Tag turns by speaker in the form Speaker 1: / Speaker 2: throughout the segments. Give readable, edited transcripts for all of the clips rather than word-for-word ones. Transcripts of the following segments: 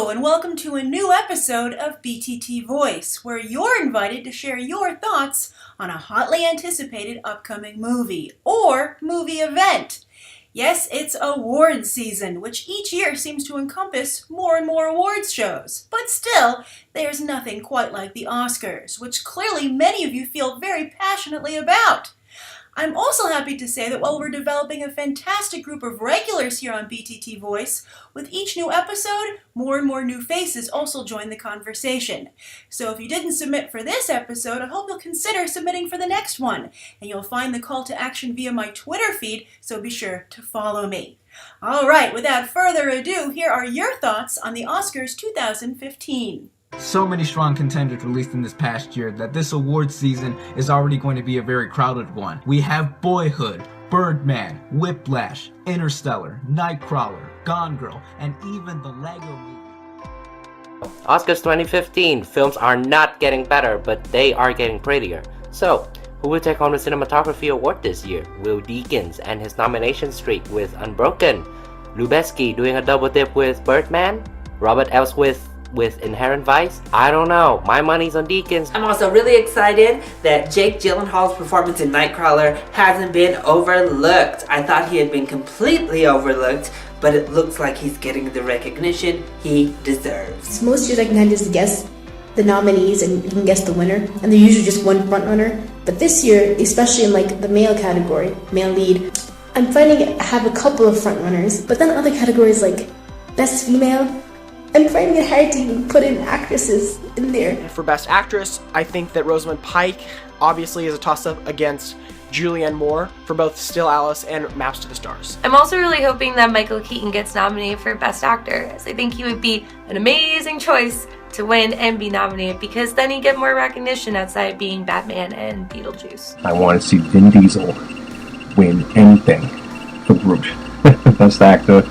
Speaker 1: Hello, and welcome to a new episode of BTT Voice, where you're invited to share your thoughts on a hotly anticipated upcoming movie or movie event. Yes, it's awards season, which each year seems to encompass more and more awards shows. But still, there's nothing quite like the Oscars, which clearly many of you feel very passionately about. I'm also happy to say that while we're developing a fantastic group of regulars here on BTT Voice, with each new episode, more and more new faces also join the conversation. So if you didn't submit for this episode, I hope you'll consider submitting for the next one. And you'll find the call to action via my Twitter feed, so be sure to follow me. All right, without further ado, here are your thoughts on the Oscars 2015.
Speaker 2: So many strong contenders released in this past year that this award season is already going to be a very crowded one. We have Boyhood, Birdman, Whiplash, Interstellar, Nightcrawler, Gone Girl, and even the Lego Movie.
Speaker 3: Oscars 2015. Films are not getting better, but they are getting prettier. So, who will take home the cinematography award this year? Will Deakins and his nomination streak with Unbroken? Lubeski doing a double dip with Birdman? Robert Elswith with Inherent Vice? I don't know. My money's on Deakins.
Speaker 4: I'm also really excited that Jake Gyllenhaal's performance in Nightcrawler hasn't been overlooked. I thought he had been completely overlooked, but it looks like he's getting the recognition he deserves.
Speaker 5: Most years I can kind of just guess the nominees and you can guess the winner, and there's usually just one front runner. But this year, especially in like the male category, male lead, I'm finding I have a couple of front runners, but then other categories like Best Female, I'm finding it hard to even put in actresses in there.
Speaker 6: For Best Actress, I think that Rosamund Pike obviously is a toss-up against Julianne Moore for both Still Alice and Maps to the Stars.
Speaker 7: I'm also really hoping that Michael Keaton gets nominated for Best Actor, as I think he would be an amazing choice to win and be nominated, because then he'd get more recognition outside being Batman and Beetlejuice.
Speaker 8: I want to see Vin Diesel win anything for Groot. Best Actor,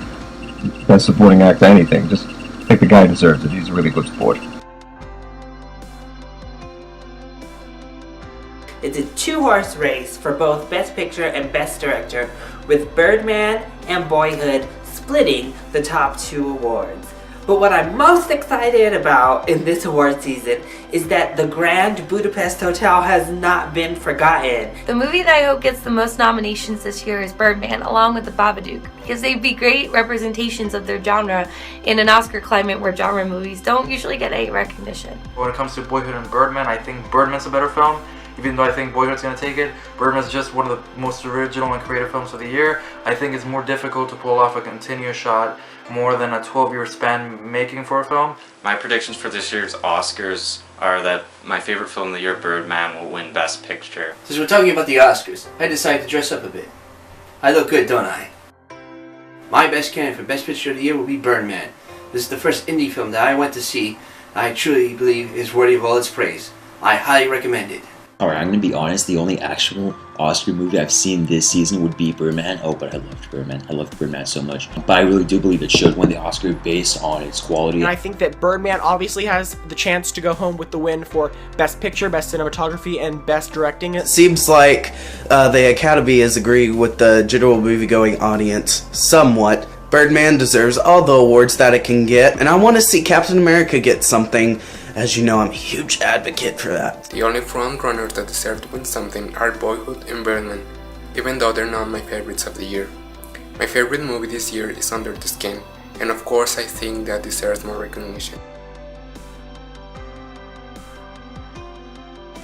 Speaker 8: Best Supporting Actor, anything. Just I think the guy deserves it. He's a really good sport.
Speaker 4: It's a two-horse race for both Best Picture and Best Director, with Birdman and Boyhood splitting the top two awards. But what I'm most excited about in this award season is that the Grand Budapest Hotel has not been forgotten.
Speaker 7: The movie that I hope gets the most nominations this year is Birdman, along with The Babadook, because they'd be great representations of their genre in an Oscar climate where genre movies don't usually get any recognition.
Speaker 9: When it comes to Boyhood and Birdman, I think Birdman's a better film. Even though I think Boyhood's going to take it, Birdman's just one of the most original and creative films of the year. I think it's more difficult to pull off a continuous shot more than a 12-year span making for a film.
Speaker 10: My predictions for this year's Oscars are that my favorite film of the year, Birdman, will win Best Picture.
Speaker 11: Since we're talking about the Oscars, I decided to dress up a bit. I look good, don't I? My best candidate for Best Picture of the Year will be Birdman. This is the first indie film that I went to see. I truly believe is worthy of all its praise. I highly recommend it.
Speaker 12: Alright, I'm gonna be honest, the only actual Oscar movie I've seen this season would be Birdman. Oh, but I loved Birdman. I loved Birdman so much. But I really do believe it should win the Oscar based on its quality.
Speaker 6: And I think that Birdman obviously has the chance to go home with the win for Best Picture, Best Cinematography, and Best Directing.
Speaker 13: It seems like the Academy is agreeing with the general movie-going audience somewhat. Birdman deserves all the awards that it can get, and I want to see Captain America get something. As you know, I'm a huge advocate for that.
Speaker 14: The only front runners that deserve to win something are Boyhood and Birdman, even though they're not my favorites of the year. My favorite movie this year is Under the Skin, and of course I think that deserves more recognition.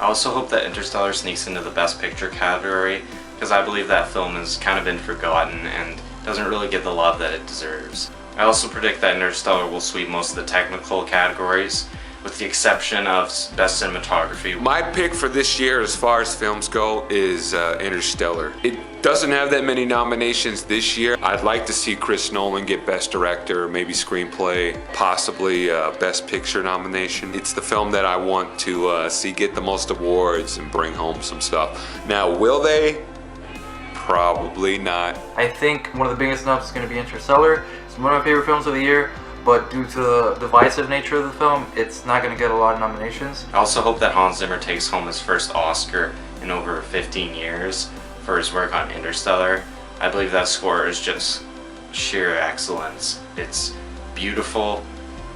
Speaker 10: I also hope that Interstellar sneaks into the Best Picture category, because I believe that film has kind of been forgotten and doesn't really get the love that it deserves. I also predict that Interstellar will sweep most of the technical categories, with the exception of Best Cinematography.
Speaker 15: My pick for this year as far as films go is Interstellar. It doesn't have that many nominations this year. I'd like to see Chris Nolan get Best Director, maybe Screenplay, possibly Best Picture nomination. It's the film that I want to see get the most awards and bring home some stuff. Now, will they? Probably not.
Speaker 9: I think one of the biggest snubs is going to be Interstellar. It's one of my favorite films of the year, but due to the divisive nature of the film, it's not going to get a lot of nominations.
Speaker 10: I also hope that Hans Zimmer takes home his first Oscar in over 15 years for his work on Interstellar. I believe that score is just sheer excellence. It's beautiful,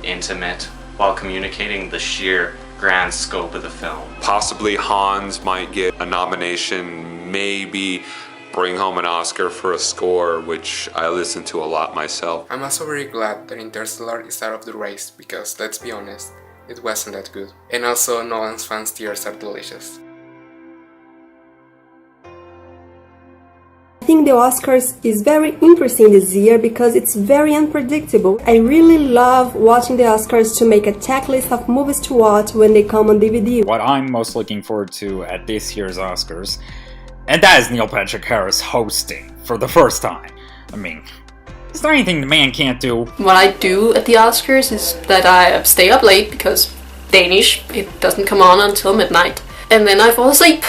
Speaker 10: intimate while communicating the sheer grand scope of the film.
Speaker 15: Possibly Hans might get a nomination, maybe bring home an Oscar for a score, which I listen to a lot myself.
Speaker 14: I'm also very glad that Interstellar is out of the race because, let's be honest, it wasn't that good. And also, Nolan's fans' tears are delicious.
Speaker 16: I think the Oscars is very interesting this year because it's very unpredictable. I really love watching the Oscars to make a checklist of movies to watch when they come on DVD.
Speaker 17: What I'm most looking forward to at this year's Oscars, and that is Neil Patrick Harris hosting for the first time. I mean, is there anything the man can't do?
Speaker 18: What I do at the Oscars is that I stay up late because Danish, it doesn't come on until midnight. And then I fall asleep.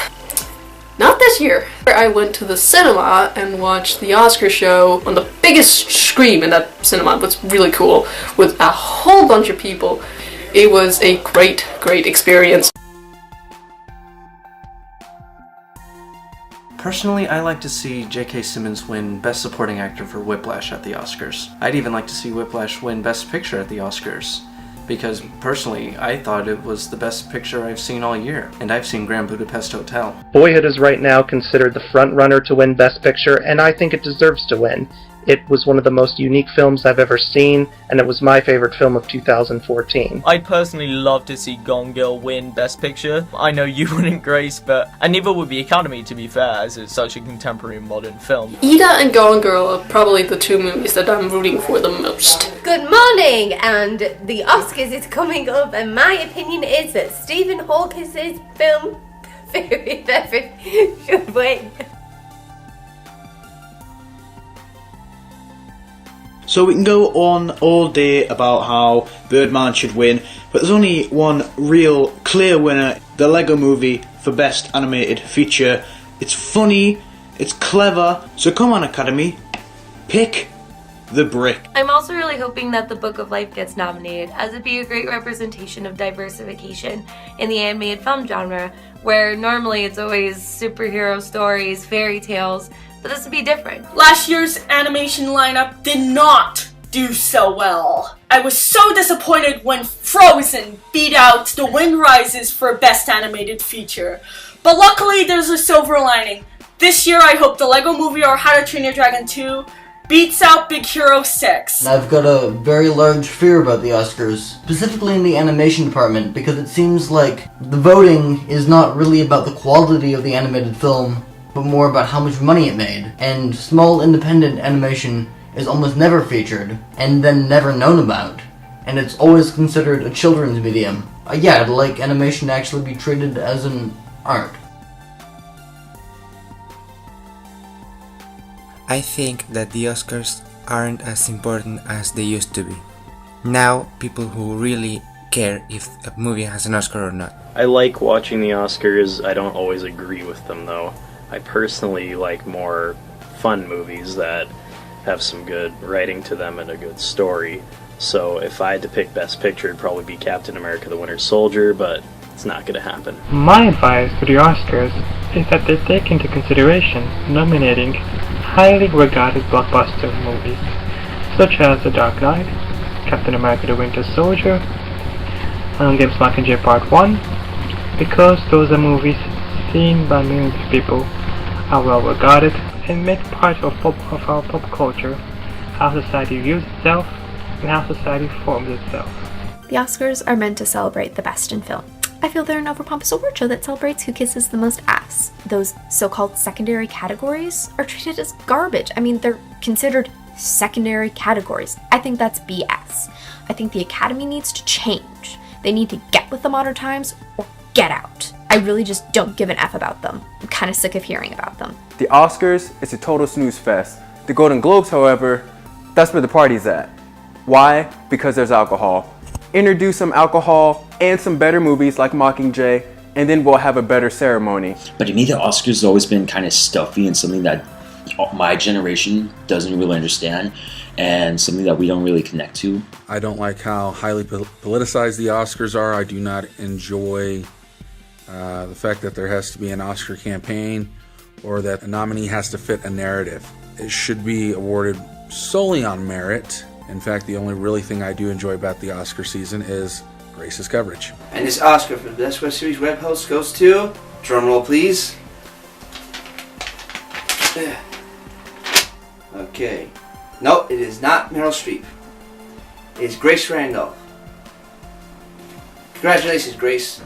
Speaker 18: Not this year. I went to the cinema and watched the Oscar show on the biggest screen in that cinema. It was really cool with a whole bunch of people. It was a great, great experience.
Speaker 19: Personally, I like to see J.K. Simmons win Best Supporting Actor for Whiplash at the Oscars. I'd even like to see Whiplash win Best Picture at the Oscars, because personally, I thought it was the best picture I've seen all year, and I've seen Grand Budapest Hotel.
Speaker 6: Boyhood is right now considered the front runner to win Best Picture, and I think it deserves to win. It was one of the most unique films I've ever seen, and it was my favorite film of 2014.
Speaker 20: I'd personally love to see Gone Girl win Best Picture. I know you wouldn't, Grace, and neither would the Academy, to be fair, as it's such a contemporary modern film.
Speaker 18: Ida and Gone Girl are probably the two movies that I'm rooting for the most.
Speaker 7: Good morning, and the Oscars is coming up, and my opinion is that Stephen Hawking's film Very should win.
Speaker 21: So we can go on all day about how Birdman should win, but there's only one real clear winner, the Lego Movie for Best Animated Feature. It's funny, it's clever, so come on Academy, pick the brick.
Speaker 7: I'm also really hoping that The Book of Life gets nominated, as it'd be a great representation of diversification in the animated film genre, where normally it's always superhero stories, fairy tales, but this would be different.
Speaker 1: Last year's animation lineup did not do so well. I was so disappointed when Frozen beat out The Wind Rises for Best Animated Feature. But luckily there's a silver lining. This year I hope the Lego Movie or How to Train Your Dragon 2 beats out Big Hero 6.
Speaker 22: I've got a very large fear about the Oscars, specifically in the animation department, because it seems like the voting is not really about the quality of the animated film, but more about how much money it made. And small independent animation is almost never featured, and then never known about. And it's always considered a children's medium. Yeah, I'd like animation to actually be treated as an art.
Speaker 23: I think that the Oscars aren't as important as they used to be. Now, people who really care if a movie has an Oscar or not.
Speaker 24: I like watching the Oscars. I don't always agree with them though. I personally like more fun movies that have some good writing to them and a good story. So if I had to pick Best Picture, it'd probably be Captain America the Winter Soldier, but it's not going to happen.
Speaker 25: My advice to the Oscars is that they take into consideration nominating highly regarded blockbuster movies, such as The Dark Knight, Captain America the Winter Soldier, and James Mockingjay Part 1, because those are movies seen by millions of people, are well regarded, and make part of our pop culture, how society views itself, and how society forms itself.
Speaker 26: The Oscars are meant to celebrate the best in film. I feel they're an overpompous award show that celebrates who kisses the most ass. Those so-called secondary categories are treated as garbage. I mean, they're considered secondary categories. I think that's BS. I think the Academy needs to change. They need to get with the modern times or get out. I really just don't give an F about them. I'm kind of sick of hearing about them.
Speaker 27: The Oscars is a total snooze fest. The Golden Globes, however, that's where the party's at. Why? Because there's alcohol. Introduce some alcohol and some better movies like Mockingjay, and then we'll have a better ceremony.
Speaker 12: But to me, the Oscars has always been kind of stuffy and something that my generation doesn't really understand, and something that we don't really connect to.
Speaker 28: I don't like how highly politicized the Oscars are. I do not enjoy the fact that there has to be an Oscar campaign or that a nominee has to fit a narrative. It should be awarded solely on merit, In fact, the only really thing I do enjoy about the Oscar season is Grace's coverage.
Speaker 2: And this Oscar for the Best Web Series Web Host goes to, drumroll please. Okay. No, it is not Meryl Streep. It is Grace Randolph. Congratulations, Grace.